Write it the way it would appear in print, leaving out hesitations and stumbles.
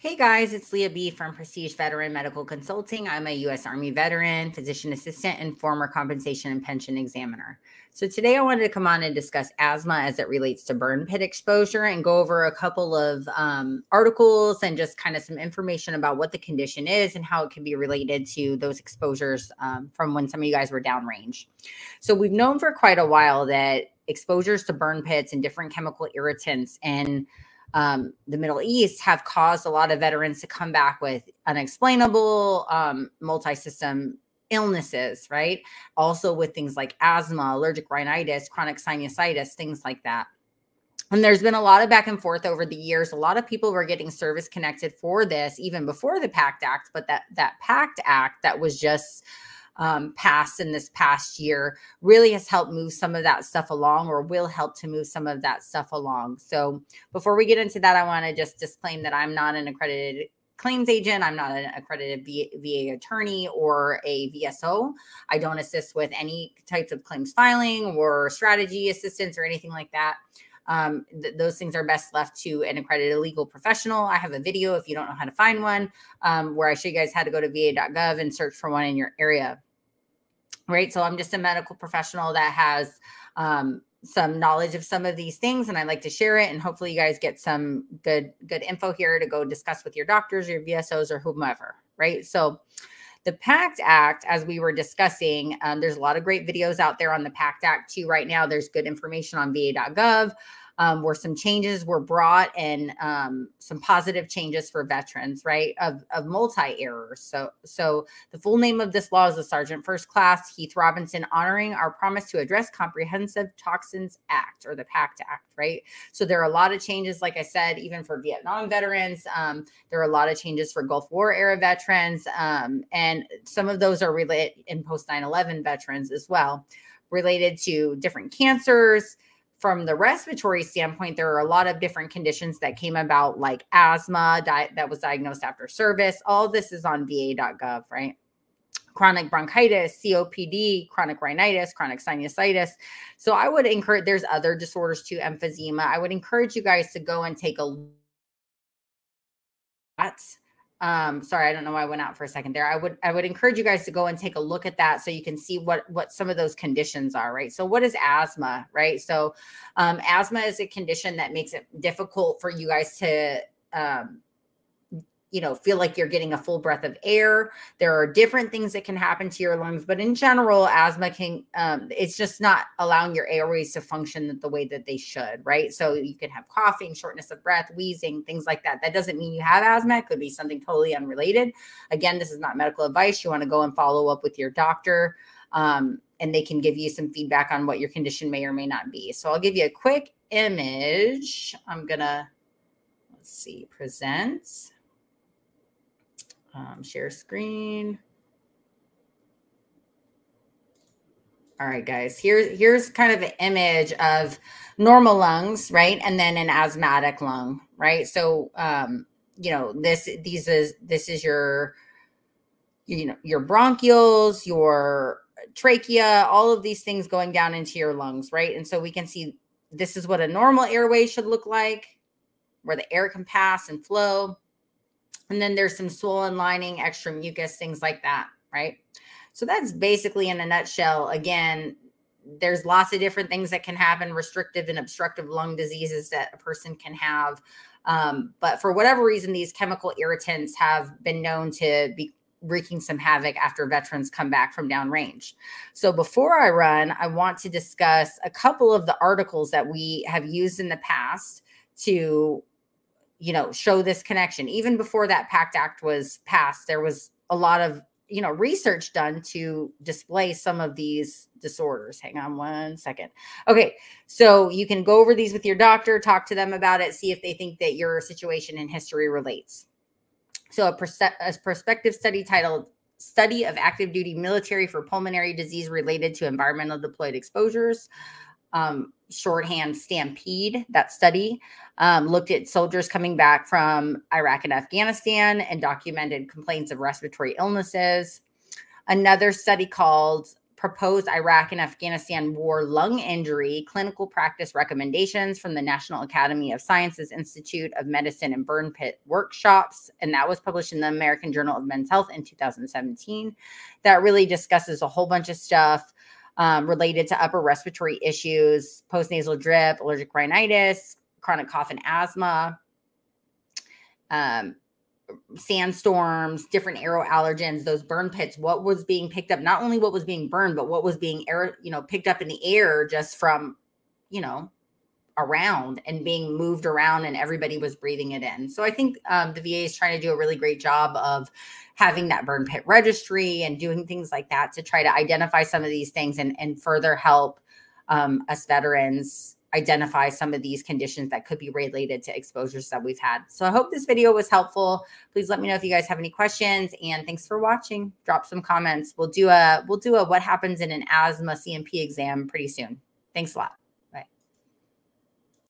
Hey guys, it's Leah B from Prestige Veteran Medical Consulting. I'm a U.S. Army veteran, physician assistant, and former compensation and pension examiner. So today I wanted to come on and discuss asthma as it relates to burn pit exposure and go over a couple of articles and just kind of some information about what the condition is and how it can be related to those exposures from when some of you guys were downrange. So we've known for quite a while that exposures to burn pits and different chemical irritants and the Middle East have caused a lot of veterans to come back with unexplainable multi-system illnesses, right? Also with things like asthma, allergic rhinitis, chronic sinusitis, things like that. And there's been a lot of back and forth over the years. A lot of people were getting service connected for this even before the PACT Act, but that PACT Act that was just passed in this past year really has helped move some of that stuff along, or will help to move some of that stuff along. So before we get into that, I want to just disclaim that I'm not an accredited claims agent. I'm not an accredited VA attorney or a VSO. I don't assist with any types of claims filing or strategy assistance or anything like that. Those things are best left to an accredited legal professional. I have a video, if you don't know how to find one, where I show you guys how to go to va.gov and search for one in your area. Right. So I'm just a medical professional that has some knowledge of some of these things, and I like to share it. And hopefully you guys get some good info here to go discuss with your doctors, your VSOs, or whomever. Right. So the PACT Act, as we were discussing, there's a lot of great videos out there on the PACT Act too. Right now, there's good information on va.gov. Where some changes were brought and some positive changes for veterans, right, of multi-errors. So the full name of this law is the Sergeant First Class Heath Robinson Honoring Our Promise to Address Comprehensive Toxins Act, or the PACT Act, right? So there are a lot of changes, like I said, even for Vietnam veterans. There are a lot of changes for Gulf War era veterans, and some of those are related in post 9/11 veterans as well, related to different cancers. From the respiratory standpoint, there are a lot of different conditions that came about, like asthma that was diagnosed after service. All this is on va.gov, right? Chronic bronchitis, COPD, chronic rhinitis, chronic sinusitis. So I would encourage, there's other disorders too, emphysema. I would encourage you guys to go and take a look at. Sorry, I don't know why I went out for a second there. I would encourage you guys to go and take a look at that so you can see what some of those conditions are, right? So what is asthma, right? So asthma is a condition that makes it difficult for you guys to feel like you're getting a full breath of air. There are different things that can happen to your lungs, but in general, asthma can, it's just not allowing your airways to function the way that they should, right? So you can have coughing, shortness of breath, wheezing, things like that. That doesn't mean you have asthma. It could be something totally unrelated. Again, this is not medical advice. You want to go and follow up with your doctor, and they can give you some feedback on what your condition may or may not be. So I'll give you a quick image. I'm going to, let's see, present. Share screen. All right, guys, here's kind of an image of normal lungs, right? And then an asthmatic lung, right? So, this is your, your bronchioles, your trachea, all of these things going down into your lungs, right? And so we can see this is what a normal airway should look like, where the air can pass and flow. And then there's some swollen lining, extra mucus, things like that, right? So that's basically in a nutshell. Again, there's lots of different things that can happen, restrictive and obstructive lung diseases that a person can have. But for whatever reason, these chemical irritants have been known to be wreaking some havoc after veterans come back from downrange. So before I run, I want to discuss a couple of the articles that we have used in the past to show this connection. Even before that PACT Act was passed, there was a lot of, research done to display some of these disorders. Hang on one second. Okay. So you can go over these with your doctor, talk to them about it, see if they think that your situation and history relates. So a prospective study titled Study of Active Duty Military for Pulmonary Disease Related to Environmental Deployed Exposures. Shorthand Stampede, that study looked at soldiers coming back from Iraq and Afghanistan and documented complaints of respiratory illnesses. Another study called proposed Iraq and Afghanistan war lung injury clinical practice recommendations from the National Academy of Sciences Institute of Medicine and Burn Pit workshops. And that was published in the American Journal of Men's Health in 2017. That really discusses a whole bunch of stuff related to upper respiratory issues, postnasal drip, allergic rhinitis, chronic cough and asthma, sandstorms, different aero allergens, those burn pits, what was being picked up, not only what was being burned, but what was being picked up in the air just from, around and being moved around, and everybody was breathing it in. So I think the VA is trying to do a really great job of having that burn pit registry and doing things like that to try to identify some of these things and further help us veterans identify some of these conditions that could be related to exposures that we've had. So I hope this video was helpful. Please let me know if you guys have any questions, and thanks for watching. Drop some comments. We'll do a what happens in an asthma CMP exam pretty soon. Thanks a lot.